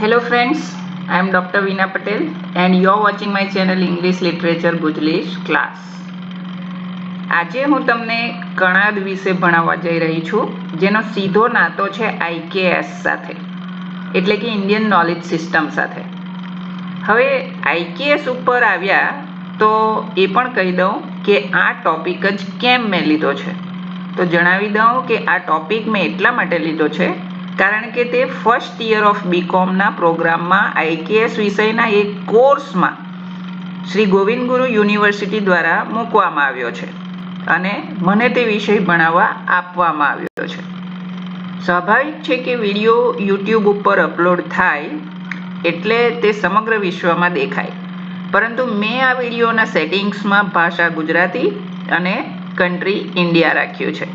Hello friends, I am Dr. Veena Patel and you are watching my channel English Literature Gujlish class. આજે હું તમને કણાદ વિશે ભણાવવા જઈ રહી છું, જેનો સીધો નાતો છે IKS સાથે, એટલે કે ઇન્ડિયન નોલેજ સિસ્ટમ સાથે. હવે IKS ઉપર આવ્યા તો એ પણ કહી દઉં કે આ ટોપિક જ કેમ મેં લીધો છે. તો જણાવી દઉં કે આ ટોપિક મેં એટલા માટે લીધો છે કારણ કે તે ફર્સ્ટ યર ઓફ બીકોમના પ્રોગ્રામમાં IKS વિષયના એક કોર્સમાં શ્રી ગોવિંદ ગુરુ યુનિવર્સિટી દ્વારા મૂકવામાં આવ્યો છે અને મને તે વિષય ભણાવવા આપવામાં આવ્યો છે. સ્વાભાવિક છે કે વિડીયો યુટ્યુબ ઉપર અપલોડ થાય એટલે તે સમગ્ર વિશ્વમાં દેખાય, પરંતુ મેં આ વિડીયોના સેટિંગ્સમાં ભાષા ગુજરાતી અને કન્ટ્રી ઇન્ડિયા રાખ્યું છે,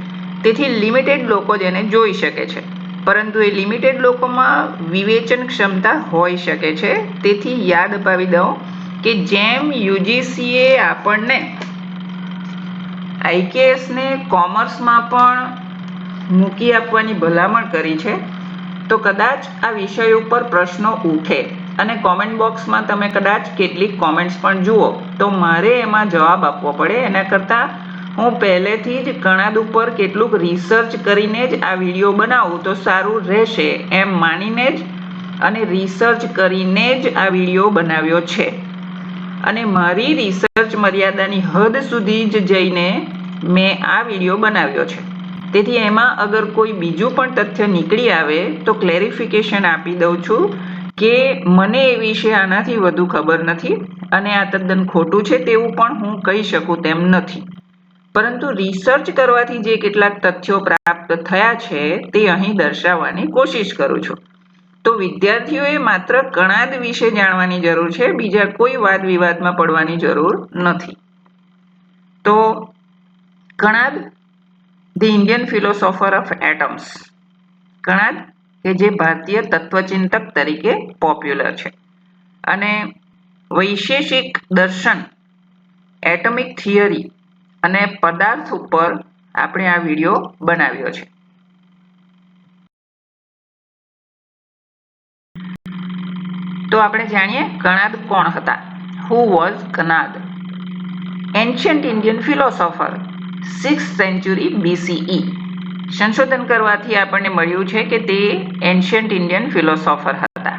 તેથી લિમિટેડ લોકો જ એને જોઈ શકે છે, પરંતુ એ લિમિટેડ લોકોમાં વિવેચન ક્ષમતા હોઈ શકે છે. તેથી યાદ અપાવી દઉં કે જેમ યુજીસીએ આપણને IKSને કોમર્સમાં પણ મૂકી આપવાની ભલામણ કરી છે, તો કદાચ આ વિષય ઉપર પ્રશ્નો ઉઠે અને કોમેન્ટ બોક્સમાં તમે કદાચ કેટલીક કોમેન્ટ્સ પણ જુઓ તો મારે એમાં જવાબ આપવો પડે. એના કરતાં હું પહેલેથી જ કણાદ ઉપર કેટલુંક રિસર્ચ કરીને જ આ વિડીયો બનાવું તો સારું રહેશે એમ માનીને જ અને રિસર્ચ કરીને જ આ વિડીયો બનાવ્યો છે. અને મારી રિસર્ચ મર્યાદાની હદ સુધી જ જઈને મેં આ વિડીયો બનાવ્યો છે. તેથી એમાં અગર કોઈ બીજું પણ તથ્ય નીકળી આવે તો ક્લેરિફિકેશન આપી દઉં છું કે મને એ વિશે આનાથી વધુ ખબર નથી અને આ તદ્દન ખોટું છે તેવું પણ હું કહી શકું તેમ નથી, પરંતુ રિસર્ચ કરવાથી જે કેટલાક તથ્યો પ્રાપ્ત થયા છે તે અહીં દર્શાવવાની કોશિશ કરું છું. તો વિદ્યાર્થીઓએ માત્ર કણાદ વિશે જાણવાની જરૂર છે, બીજા કોઈ વાદ વિવાદમાં પડવાની જરૂર નથી. તો Kanada the Indian philosopher of atoms, Kanada કે જે ભારતીય તત્વચિંતક તરીકે પોપ્યુલર છે અને વૈશેષિક દર્શન, એટમિક થિયરી અને પદાર્થ ઉપર આપણે આ વિડીયો બનાવ્યો છે. તો આપણે જાણીએ કણાદ કોણ હતા. Who was Kanada? Ancient Indian philosopher, 6th century BCE. સંશોધન કરવાથી આપણને મળ્યું છે કે તે એન્શિયન્ટ ઇન્ડિયન ફિલોસોફર હતા.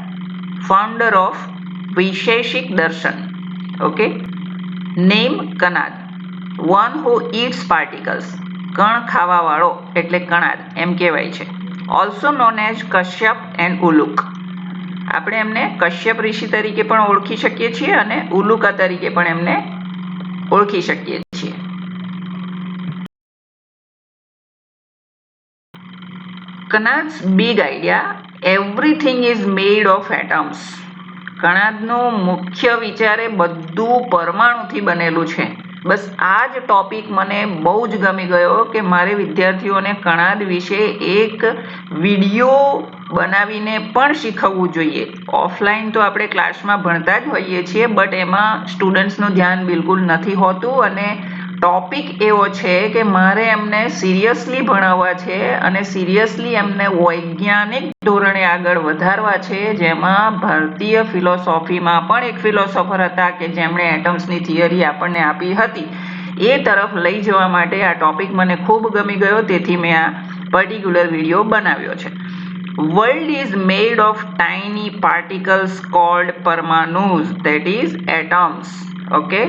Founder of Vaisheshika Darshan. Okay. Name Kanada, one who eats particles, કણ ખાવા વાળો એટલે કણાદ એમ કહેવાય છે. Also known as Kashyap and Uluka. આપણે એમને કશ્યપ ઋષિ તરીકે પણ ઓળખી શકીએ છીએ અને ઉલુકા તરીકે પણ એમને ઓળખી શકીએ છીએ. Kanada's big idea, everything is made of atoms. કણાદનો મુખ્ય વિચાર એ બધું પરમાણુથી બનેલું છે. બસ આ જ ટોપિક મને બહુ જ ગમી ગયો કે મારે વિદ્યાર્થીઓને કણાદ વિશે એક વિડીયો બનાવીને પણ શીખવવું જોઈએ. ઓફલાઈન તો આપણે ક્લાસમાં ભણતા જ હોઈએ છીએ, બટ એમાં સ્ટુડન્ટ્સનું ધ્યાન બિલકુલ નથી હોતું અને ટોપિક એવો છે કે મારે એમને સિરિયસલી ભણાવવા છે અને સિરિયસલી એમને વૈજ્ઞાનિક ધોરણે આગળ વધારવા છે, જેમાં ભારતીય ફિલોસોફીમાં પણ એક ફિલોસોફર હતા કે જેમણે એટમ્સની થિયરી આપણને આપી હતી. એ તરફ લઈ જવા માટે આ ટોપિક મને ખૂબ ગમી ગયો, તેથી મેં આ પર્ટિક્યુલર વિડીયો બનાવ્યો છે. World is made of tiny particles called પરમાણુસ, ધેટ ઇઝ એટમ્સ. ઓકે,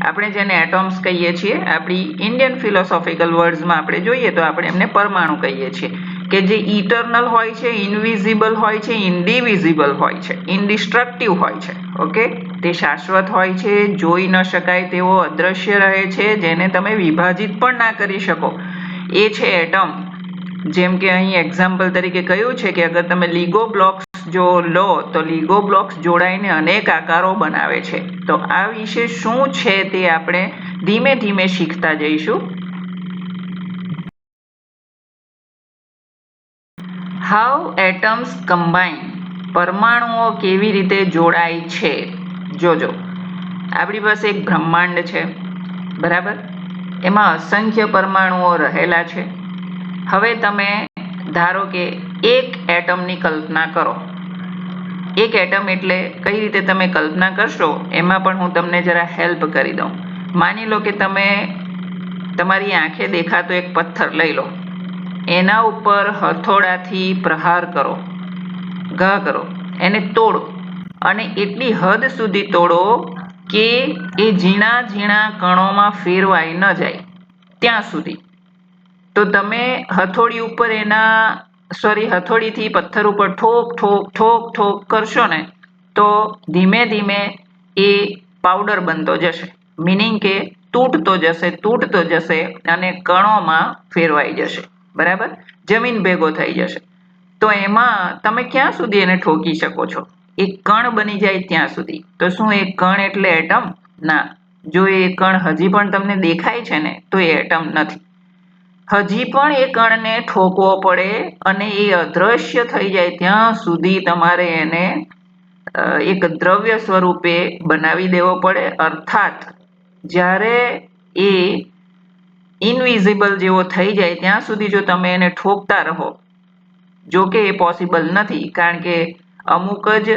આપણે જેને એટમ્સ કહીએ છીએ આપણી ઇન્ડિયન ફિલોસોફિકલ વર્ડ્સમાં આપણે જોઈએ તો આપણે એમને પરમાણુ કહીએ છીએ, કે જે ઇટરનલ હોય છે, ઇનવિઝિબલ હોય છે, ઇન્ડિવિઝિબલ હોય છે, ઇનડિસ્ટ્રક્ટિવ હોય છે. ઓકે, તે શાશ્વત હોય છે, જોઈ ન શકાય તેવો અદ્રશ્ય રહે છે, જેને તમે વિભાજિત પણ ના કરી શકો, એ છે એટમ. જેમ કે અહીં એક્ઝામ્પલ તરીકે કહ્યું છે કે અગર તમે લીગો બ્લોક્સ જો લો તો લીગો બ્લોક્સ જોડાઈને અનેક આકારો બનાવે છે. તો આ વિશે શું છે તે આપણે ધીમે ધીમે શીખતા જઈશું. હાઉ એટમ્સ કમ્બાઇન, પરમાણુઓ કેવી રીતે જોડાય છે. જોજો, આપણી પાસે એક બ્રહ્માંડ છે, બરાબર, એમાં અસંખ્ય પરમાણુઓ રહેલા છે. હવે તમે ધારો કે એક એટમની કલ્પના કરો એક એટમ એટલે કઈ રીતે તમે કલ્પના કરશો એમાં પણ હું તમને જરા હેલ્પ કરી દઉં. માની લો કે તમે તમારી આંખે દેખાતો એક પથ્થર લઈ લો, એના ઉપર હથોડાથી પ્રહાર કરો, ઘા કરો, એને તોડો અને એટલી હદ સુધી તોડો કે એ ઝીણા ઝીણા કણોમાં ફેરવાઈ ન જાય ત્યાં સુધી. તો તમે હથોડીથી પથ્થર ઉપર ઠોક ઠોક ઠોક ઠોક કરશો ને તો ધીમે ધીમે એ પાવડર બનતો જશે, મિનિંગ કે તૂટતો જશે અને કણોમાં ફેરવાઈ જશે. બરાબર, જમીન ભેગો થઈ જશે. તો એમાં તમે ક્યાં સુધી એને ઠોકી શકો છો? એક કણ બની જાય ત્યાં સુધી. તો શું એ કણ એટલે એટમ? ના. જો એ કણ હજી પણ તમને દેખાય છે ને તો એ એટમ નથી. હજી પણ એ કણને ઠોકવો પડે અને એ અદ્રશ્ય થઈ જાય ત્યાં સુધી તમારે એને એક દ્રવ્ય સ્વરૂપે બનાવી દેવો પડે. અર્થાત જ્યારે એ ઇનવિઝિબલ જેવો થઈ જાય ત્યાં સુધી જો તમે એને ઠોકતા રહો, જો કે એ પોસિબલ નથી, કારણ કે અમુક જ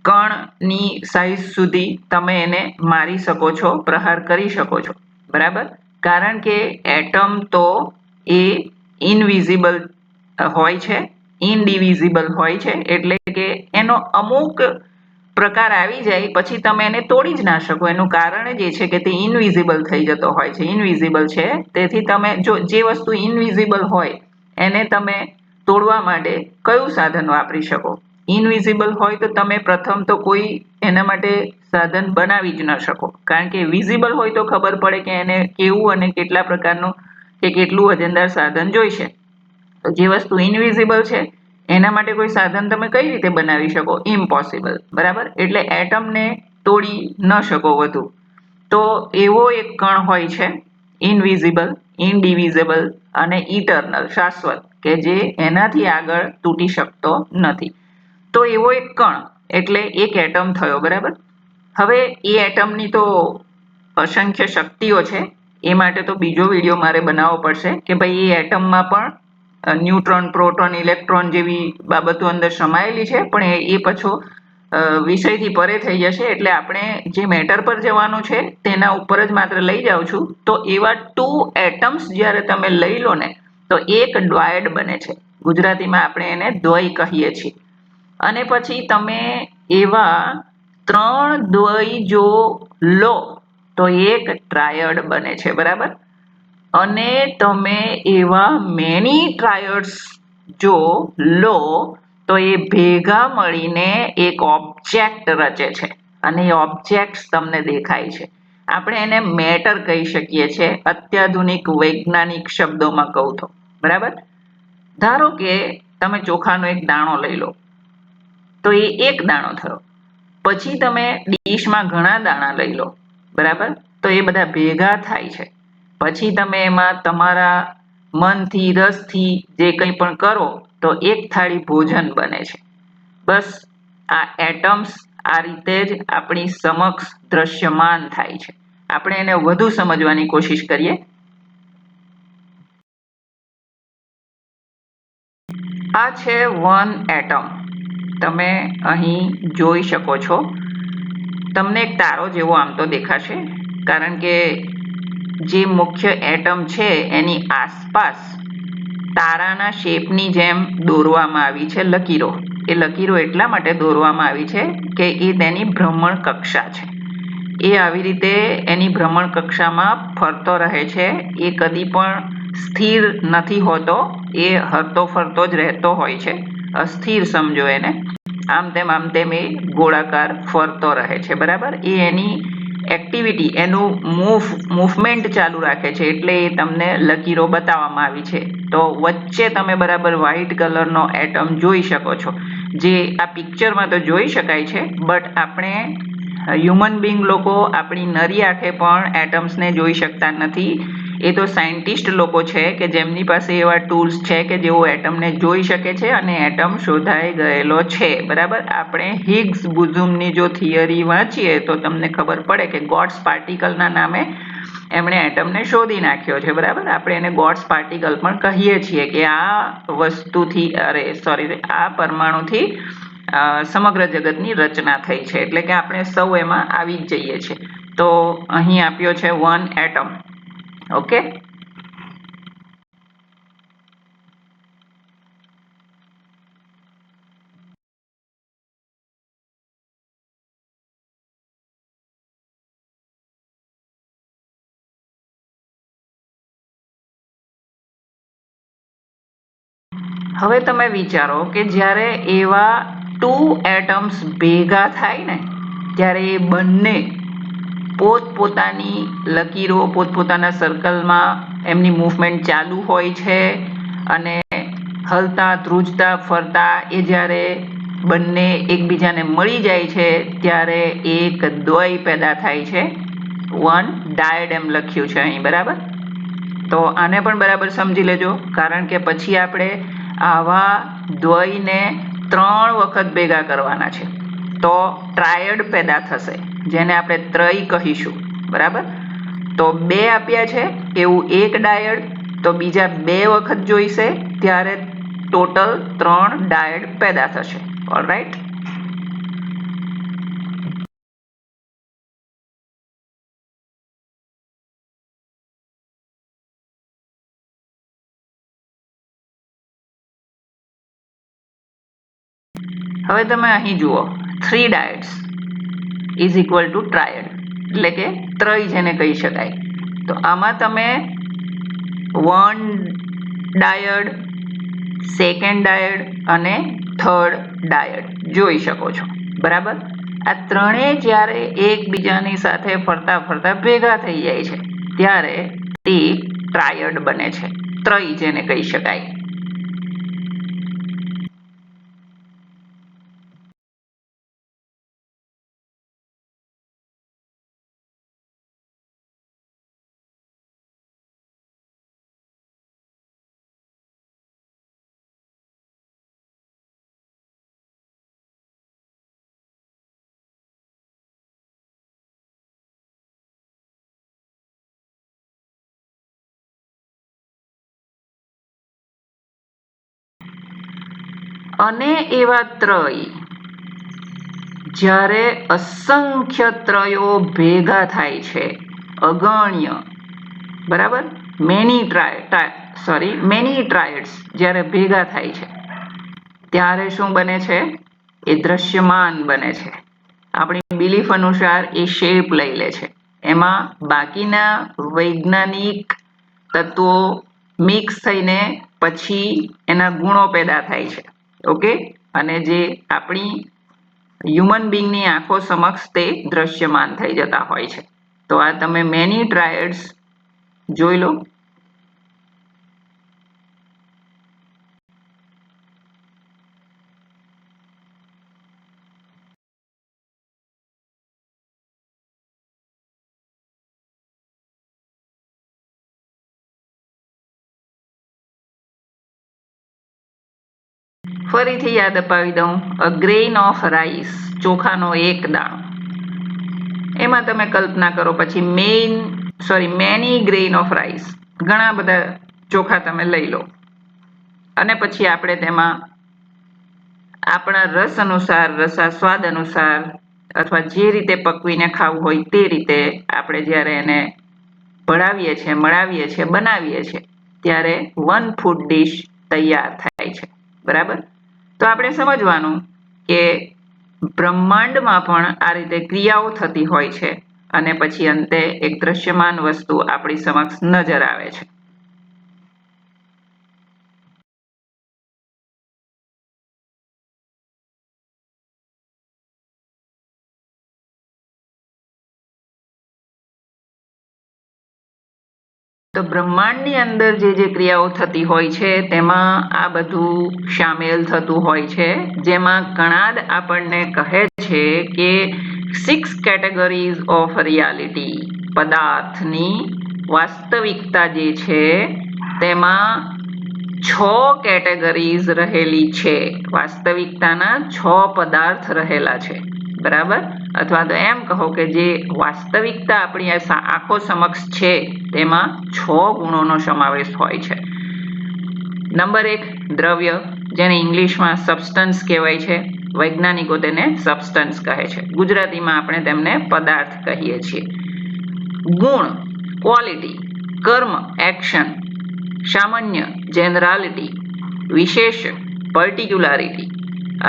કણની સાઈઝ સુધી તમે એને મારી શકો છો, પ્રહાર કરી શકો છો. બરાબર, કારણ કે એટમ તો એ ઇનવિઝિબલ હોય છે, ઇનડિવિઝિબલ હોય છે, એટલે કે એનો અમુક પ્રકાર આવી જાય પછી તમે એને તોડી જ ના શકો. એનું કારણ જ એ છે કે તે ઇનવિઝિબલ થઈ જતો હોય છે, ઇનવિઝિબલ છે. તેથી તમે જો જે વસ્તુ ઇનવિઝિબલ હોય એને તમે તોડવા માટે કયું સાધન વાપરી શકો? ઇનવિઝિબલ હોય તો તમે પ્રથમ તો કોઈ એના માટે સાધન બનાવી જ ન શકો, કારણ કે વિઝિબલ હોય તો ખબર પડે કે એને કેવું અને કેટલા પ્રકારનું કે કેટલું વજનદાર સાધન જોઈશે. તો જે વસ્તુ ઇનવિઝિબલ છે એના માટે કોઈ સાધન તમે કઈ રીતે બનાવી શકો? ઇમ્પોસિબલ. બરાબર, એટલે એટમને તોડી ન શકો વધુ. તો એવો એક કણ હોય છે ઇનવિઝિબલ, ઇનડિવિઝિબલ અને ઇટરનલ, શાશ્વત, કે જે એનાથી આગળ તૂટી શકતો નથી. તો એવો એક કણ એટલે એક એટમ થયો. બરાબર, હવે એ એટમની તો અસંખ્ય શક્તિઓ છે. એ માટે તો બીજો વિડીયો મારે બનાવવો પડશે કે ભાઈ એ એટમમાં પણ ન્યુટ્રોન, પ્રોટોન, ઇલેક્ટ્રોન જેવી બાબતો અંદર સમાયેલી છે, પણ એ પાછો વિષયથી પરે થઈ જશે. એટલે આપણે જે મેટર પર જવાનું છે તેના ઉપર જ માત્ર લઈ જાઉં છું. તો એવા 2 એટમ્સ જ્યારે તમે લઈ લો ને તો એક ડ્વાયડ બને છે. ગુજરાતીમાં આપણે એને દ્વય કહીએ છીએ. અને પછી તમે એવા 3 દ્વય જો લો તો એક ટ્રાયડ બને છે. બરાબર, અને તમે એવા મેની ટ્રાયડ્સ જો લો તો એ ભેગા મળીને એક ઓબ્જેક્ટ રચે છે, અને એ ઓબ્જેક્ટ તમને દેખાય છે. આપણે એને મેટર કહી શકીએ છીએ અત્યાધુનિક વૈજ્ઞાનિક શબ્દોમાં કહું તો. બરાબર, ધારો કે તમે ચોખાનો એક દાણો લઈ લો તો એ એક દાણો થયો. પછી તમે ડીશમાં ઘણા દાણા લઈ લો. બરાબર, તો એ બધા ભેગા થાય છે. પછી તમે એમાં તમારા મનથી, રસથી જે કંઈ પણ કરો તો એક થાળી ભોજન બને છે. બસ આ એટમ્સ આ રીતે જ આપણી સમક્ષ દ્રશ્યમાન થાય છે. આપણે એને વધુ સમજવાની કોશિશ કરીએ. આ છે 1 એટમ. તમે અહીં જોઈ શકો છો. તમને એક તારો જેવો આમ તો દેખાશે, કારણ કે જે મુખ્ય એટમ છે એની આસપાસ તારાના શેપની જેમ દોરવામાં આવી છે લકીરો. એ લકીરો એટલા માટે દોરવામાં આવી છે કે એ તેની ભ્રમણ કક્ષા છે. એ આવી રીતે એની ભ્રમણ કક્ષામાં ફરતો રહે છે. એ કદી પણ સ્થિર નથી હોતો, એ હરતો ફરતો જ રહેતો હોય છે. અસ્થિર સમજો એને. આમ તેમ એ ગોળાકાર ફરતો રહે છે. બરાબર, એ એની એક્ટિવિટી, એનું મૂવમેન્ટ ચાલુ રાખે છે, એટલે એ તમને લકીરો બતાવવામાં આવી છે. તો વચ્ચે તમે બરાબર વ્હાઈટ કલરનો એટમ જોઈ શકો છો, જે આ પિક્ચરમાં તો જોઈ શકાય છે, બટ આપણે હ્યુમન બિંગ લોકો આપણી નરી આંખે પણ એટમ્સને જોઈ શકતા નથી. એ તો સાયન્ટિસ્ટ લોકો છે કે જેમની પાસે એવા ટૂલ્સ છે કે જેઓ એટમને જોઈ શકે છે, અને એટમ શોધાઈ ગયેલો છે. બરાબર, આપણે હિગ્સ બોઝોનની જો થિયરી વાંચીએ તો તમને ખબર પડે કે ગોડ્સ પાર્ટિકલના નામે એમણે એટમને શોધી નાખ્યો છે. બરાબર, આપણે એને ગોડ્સ પાર્ટિકલ પણ કહીએ છીએ કે આ પરમાણુથી સમગ્ર જગતની રચના થઈ છે, એટલે કે આપણે સૌ એમાં આવી જ જઈએ છીએ. તો અહીં આપ્યો છે 1 એટમ. ઓકે, હવે તમે વિચારો કે જ્યારે એવા 2 એટમ્સ ભેગા થાય ને ત્યારે એ બંને પોતપોતાની લકીરો પોતપોતાના સર્કલમાં એમની મૂવમેન્ટ ચાલુ હોય છે અને હલતા ધ્રુજતા ફરતા એ જ્યારે બંને એકબીજાને મળી જાય છે ત્યારે એક દ્વય પેદા થાય છે. 1 ડાયડ લખ્યું છે અહીં, બરાબર. તો આને પણ બરાબર સમજી લેજો, કારણ કે પછી આપણે આવા દ્વયને 3 વખત ભેગા કરવાના છે તો ટ્રાયડ પેદા થશે, જેને આપણે ત્રય કહીશું, બરાબર. તો 2 આપ્યા છે એવું એક ડાયડ, તો બીજા 2 વખત જોઈશે ત્યારે ટોટલ 3 ડાયડ પેદા થશે. ઓલરાઈટ, હવે તમે અહીં જુઓ 3 dyads is equal to tried, એટલે કે ત્રય જેને કહી શકાય. તો આમાં તમે 1 ડાયડ, 2nd ડાયડ અને 3rd ડાયડ જોઈ શકો છો, બરાબર. આ ત્રણેય જ્યારે એકબીજાની સાથે ફરતા ફરતા ભેગા થઈ જાય છે ત્યારે તે ટ્રાયડ બને છે, ત્રય જેને કહી શકાય. અને એવા ત્રય જ્યારે અસંખ્ય ત્રયો ભેગા થાય છે, અગણ્ય, બરાબર, મેની ટ્રાયડ્સ જ્યારે ભેગા થાય છે ત્યારે શું બને છે? એ દ્રશ્યમાન બને છે. આપણી બિલીફ અનુસાર એ શેપ લઈ લે છે. એમાં બાકીના વૈજ્ઞાનિક તત્વો મિક્સ થઈને પછી એના ગુણો પેદા થાય છે. ઓકે, અને જે આપણી હ્યુમન બીંગની આંખો સમક્ષ તે દ્રશ્યમાન થઈ જતા હોય છે. તો આ તમે મેની ટ્રાયડ્સ જોઈ લો. ફરીથી યાદ અપાવી દઉં, અ ગ્રેઇન ઓફ રાઈસ, ચોખાનો એક દાણો. એમાં તમે કલ્પના કરો પછી મેની ગ્રેઇન ઓફ રાઈસ, ઘણા બધા ચોખા તમે લઈ લો અને પછી આપણે તેમાં આપણા રસ અનુસાર, રસાસ્વાદ અનુસાર અથવા જે રીતે પકવીને ખાવું હોય તે રીતે આપણે જ્યારે એને ભળાવીએ છીએ, મળાવીએ છીએ, બનાવીએ છીએ ત્યારે 1 ફૂડ ડીશ તૈયાર થાય છે, બરાબર. તો આપણે સમજવાનું કે બ્રહ્માંડમાં પણ આ રીતે ક્રિયાઓ થતી હોય છે અને પછી અંતે એક દ્રશ્યમાન વસ્તુ આપણી સમક્ષ નજર આવે છે. તો બ્રહ્માંડની અંદર જે ક્રિયાઓ થતી હોય છે તેમાં આ બધું સામેલ થતું હોય છે, જેમાં કણાદ આપણને કહે છે કે 6 કેટેગરીઝ ઓફ રિયાલિટી, પદાર્થની વાસ્તવિકતા જે છે તેમાં 6 કેટેગરીઝ રહેલી છે. વાસ્તવિકતાના 6 પદાર્થ રહેલા છે, બરાબર. અથવા તો એમ કહો કે જે વાસ્તવિકતા આપણી આંખો સમક્ષ છે તેમાં 6 ગુણોનો સમાવેશ હોય છે. નંબર 1 દ્રવ્ય, જેને ઇંગ્લિશમાં સબસ્ટન્સ કહેવાય છે. વૈજ્ઞાનિકો તેને સબસ્ટન્સ કહે છે. ગુજરાતીમાં આપણે તેમને પદાર્થ કહીએ છીએ. ગુણ ક્વોલિટી, કર્મ એક્શન, સામાન્ય જેનરાલિટી, વિશેષ પર્ટિક્યુલારિટી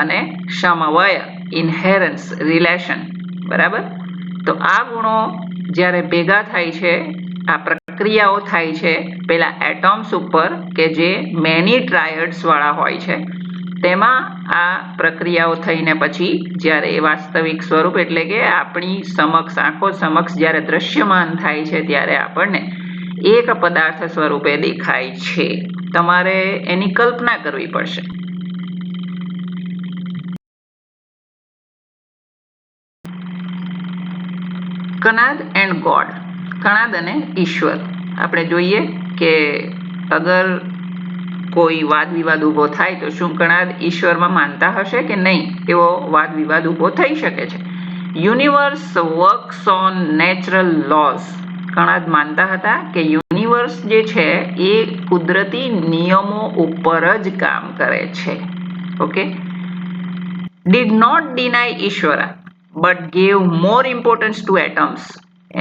અને સમવય ઇન્હેરન્સ રિલેશન. બરાબર. તો આ ગુણો જ્યારે ભેગા થાય છે, આ પ્રક્રિયાઓ થાય છે પેલા એટમ્સ ઉપર કે જે મેની ટ્રાયડ્સ વાળા હોય છે, તેમાં આ પ્રક્રિયાઓ થઈને પછી જ્યારે એ વાસ્તવિક સ્વરૂપ એટલે કે આપણી સમક્ષ આંખો સમક્ષ જ્યારે દ્રશ્યમાન થાય છે ત્યારે આપણને એક પદાર્થ સ્વરૂપે દેખાય છે. તમારે એની કલ્પના કરવી પડશે. કણાદ એન્ડ ગોડ, કણાદ અને ઈશ્વર. આપણે જોઈએ કે અગર કોઈ વાદ વિવાદ ઉભો થાય તો શું કણાદ ઈશ્વરમાં માનતા હશે કે નહીં, એવો વાદ વિવાદ ઉભો થઈ શકે છે. Universe works on natural laws. Kanada માનતા હતા કે યુનિવર્સ જે છે એ કુદરતી નિયમો ઉપર જ કામ કરે છે. Okay. Did not deny Ishvara but gave more importance to atoms.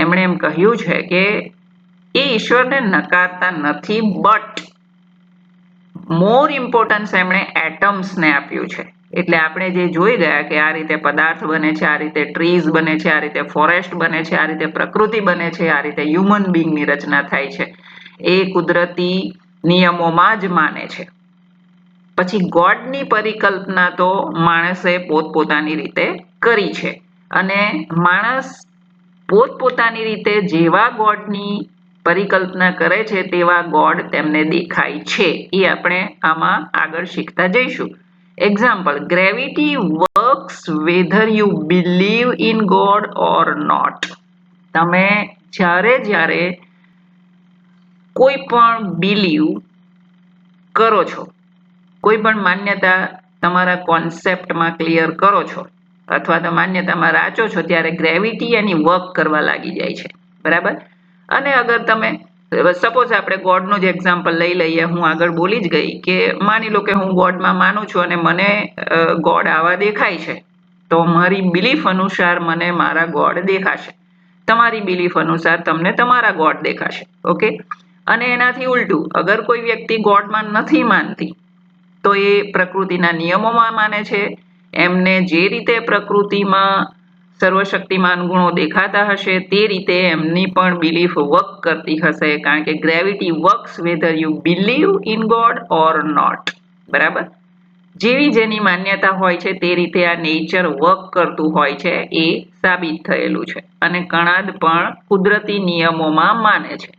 એમણે એમ કહ્યું છે કે એ ઈશ્વરને નકારતા નથી, બટ મોર ઇમ્પોર્ટન્સ એમણે એટમ્સને આપ્યું છે. એટલે આપણે જે જોઈ ગયા કે આ રીતે પદાર્થ બને છે, આ રીતે ટ્રીઝ બને છે, આ રીતે ફોરેસ્ટ બને છે, આ રીતે પ્રકૃતિ બને છે, આ રીતે હ્યુમન બીંગની રચના થાય છે, એ કુદરતી નિયમોમાં જ માને છે. પછી ગોડની પરિકલ્પના તો માણસે પોતપોતાની રીતે કરી છે અને માણસ પોતપોતાની રીતે જેવા ગોડની પરિકલ્પના કરે છે તેવા ગોડ તેમને દેખાય છે. એ આપણે આમાં આગળ શીખતા જઈશું. Example, gravity works whether you believe in God or not. તમે જ્યારે કોઈ પણ બિલીવ કરો છો, કોઈ પણ માન્યતા તમારા કોન્સેપ્ટમાં ક્લિયર કરો છો અથવા તો માન્યતામાં રાચો છો, ત્યારે ગ્રેવિટી એની વર્ક કરવા લાગી જાય છે. બરાબર. અને અગર તમે સપોઝ આપણે ગોડનું જ એક્ઝામ્પલ લઈ લઈએ, હું આગળ બોલી જ ગઈ કે માની લો કે હું ગોડમાં માનું છું અને મને ગોડ આવા દેખાય છે, તો મારી બિલીફ અનુસાર મને મારા ગોડ દેખાશે, તમારી બિલીફ અનુસાર તમને તમારા ગોડ દેખાશે. ઓકે. અને એનાથી ઉલટું, અગર કોઈ વ્યક્તિ ગોડમાં નથી માનતી તો એ પ્રકૃતિના નિયમોમાં માને છે, એમને જે રીતે પ્રકૃતિમાં સર્વશક્તિમાન ગુણો દેખાતા હશે તે રીતે એમની પણ બિલીફ વર્ક કરતી હશે, કારણ કે gravity works whether you believe in God or not. બરાબર. જેવી જેની માન્યતા હોય છે તે રીતે આ નેચર વર્ક કરતું હોય છે, એ સાબિત થયેલું છે. અને કણાદ પણ કુદરતી નિયમોમાં માને છે.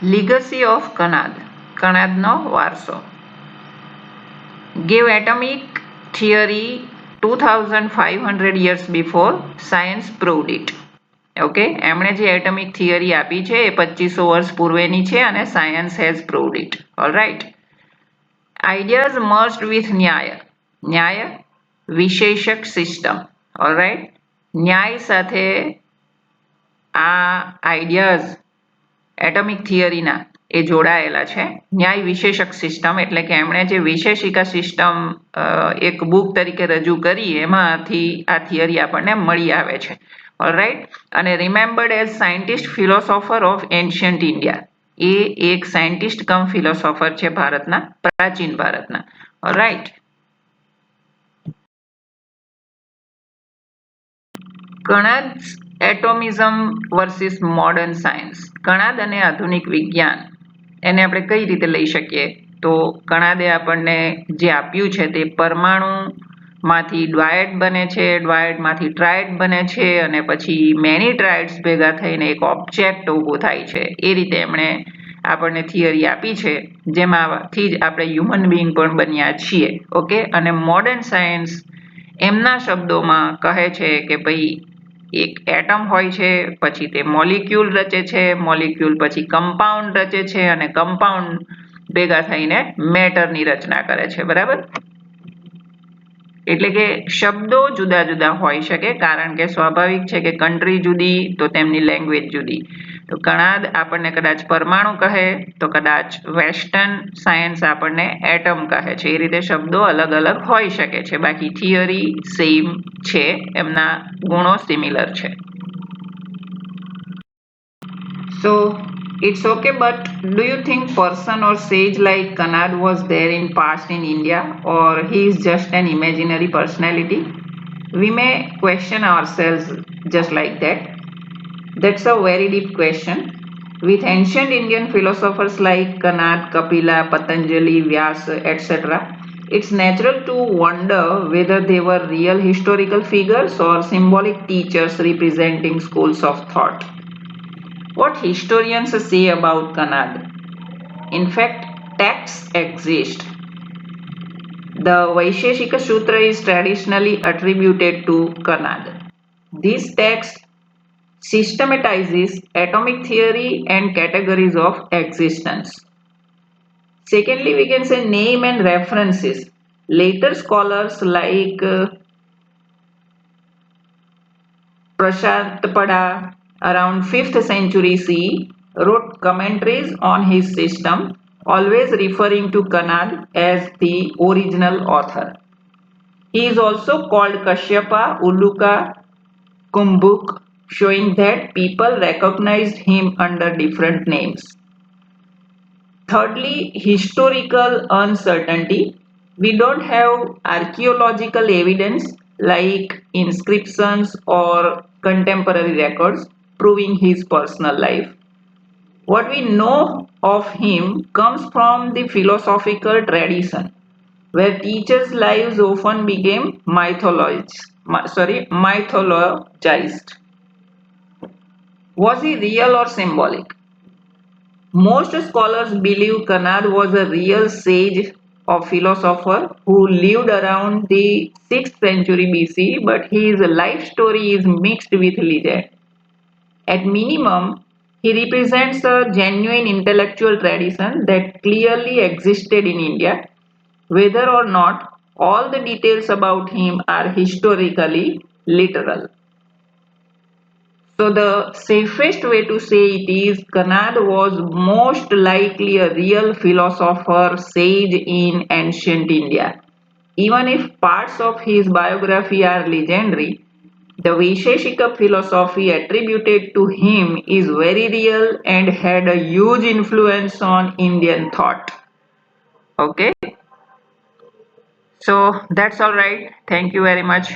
લીગસી ઓફ કણાદ, કણાદનો વારસો. Gave atomic theory 2500 years before science proved it. Okay. એમણે જે એટમિક થિયરી આપી છે એ 2500 વર્ષ પૂર્વેની છે અને science has proved it. Alright. Ideas merged with Nyaya. Nyaya વિશેષક system. All right. ન્યાય સાથે આ આઈડિયાઝ એટમિક થિયરીના એ જોડાયેલા છે. ન્યાય વિશેષક સિસ્ટમ એટલે કે એમણે જે વિશેષિકા સિસ્ટમ એક બુક તરીકે રજૂ કરી, એમાંથી આ થિયરી આપણને મળી આવે છે. ઓલરાઇટ. અને remembered as scientist philosopher of ancient India. એ એક સાયન્ટિસ્ટ કમ ફિલોસોફર છે ભારતના, પ્રાચીન ભારતના. Alright. Kanada atomism versus modern science. Kanada અને આધુનિક વિજ્ઞાન, એને આપણે કઈ રીતે લઈ શકીએ? તો કણાદે આપણને જે આપ્યું છે તે પરમાણુમાંથી ડ્વાયડ બને છે, ડ્વાયડમાંથી ટ્રાયડ બને છે અને પછી મેની ટ્રાયડ્સ ભેગા થઈને એક ઓબ્જેક્ટ ઊભો થાય છે. એ રીતે એમણે આપણને થિયરી આપી છે, જેમાંથી જ આપણે હ્યુમન બીંગ પણ બન્યા છીએ. ઓકે. અને મોડર્ન સાયન્સ એમના શબ્દોમાં કહે છે કે ભાઈ એક એટમ હોય છે, પછી તે મોલિક્યુલ રચે છે, મોલિક્યુલ પછી કમ્પાઉન્ડ રચે છે અને કમ્પાઉન્ડ ભેગા થઈને મેટરની રચના કરે છે. બરાબર. એટલે કે શબ્દો જુદા જુદા હોઈ શકે, કારણ કે સ્વાભાવિક છે કે કન્ટ્રી જુદી તો તેમની લેંગ્વેજ જુદી. તો કણાદ આપણને કદાચ પરમાણુ કહે તો કદાચ વેસ્ટર્ન સાયન્સ આપણને એટમ કહે છે. એ રીતે શબ્દો અલગ અલગ હોઈ શકે છે, બાકી થિયરી સેમ છે, એમના ગુણો સિમિલર છે. So it's okay, but do you think person or sage like Kanad was there in past in India, or he is just an imaginary personality? We may question ourselves just like that. That's a very deep question. With ancient Indian philosophers like Kanad, Kapila, Patanjali, Vyasa, etc., it's natural to wonder whether they were real historical figures or symbolic teachers representing schools of thought. What historians say about Kanad? In fact, texts exist. The Vaisheshika Sutra is traditionally attributed to Kanad. This text systematizes atomic theory and categories of existence. Secondly, we can say name and references. Later scholars like Prashantpada around 5th century CE wrote commentaries on his system, always referring to Kanad as the original author. He is also called Kashyapa, Uluka, Kumbhuk, showing that people recognized him under different names. Thirdly, historical uncertainty. We don't have archaeological evidence like inscriptions or contemporary records proving his personal life. What we know of him comes from the philosophical tradition, where teachers' lives often became mythologized. Was he real or symbolic? Most scholars believe Kanad was a real sage or philosopher who lived around the 6th century BC, but his life story is mixed with legend. At minimum, he represents a genuine intellectual tradition that clearly existed in India, whether or not all the details about him are historically literal. So the safest way to say it is Kanad was most likely a real philosopher sage in ancient India. Even if parts of his biography are legendary, the Vaisheshika philosophy attributed to him is very real and had a huge influence on Indian thought. Okay, so that's all right. Thank you very much.